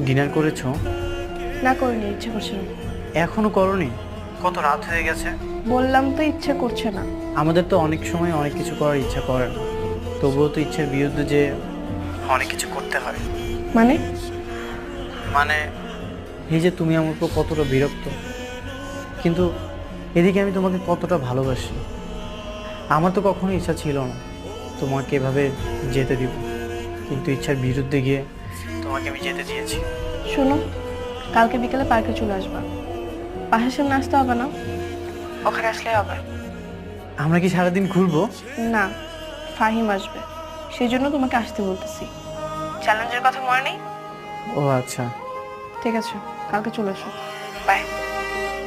Dinner করেছো? না, করিনি, ইচ্ছে করছে না। এখনো করনি? কত রাত হয়ে গেছে। বললাম তো ইচ্ছে করছে না। আমাদের তো অনেক সময় অনেক কিছু করার ইচ্ছা করে না, তবুও তো ইচ্ছার বিরুদ্ধে যে অনেক কিছু করতে হয়। মানে? মানে এই যে তুমি আমার উপর কতটা বিরক্ত, কিন্তু এদিকে আমি তোমাকে কতটা ভালোবাসি। আমার তো কখনো ইচ্ছা ছিল না তোমাকে এভাবে যেতে দিব, কিন্তু ইচ্ছার বিরুদ্ধে গিয়ে তোমাকে আমি যেতে দিয়েছি। শোনো, কালকে বিকেলে পার্কে চলে আসবা। বাসার সামনে আসতে হবে না, ওখানে আসলে হবে। আমরা কি সারাদিন ঘুরবো? না, ফাহিম আসবে, সেই জন্য তোমাকে আসতে বলতেছি। চ্যালেঞ্জের কথা মনে নেই? ও আচ্ছা। ঠিক আছে, কালকে চলে এসো। বাই।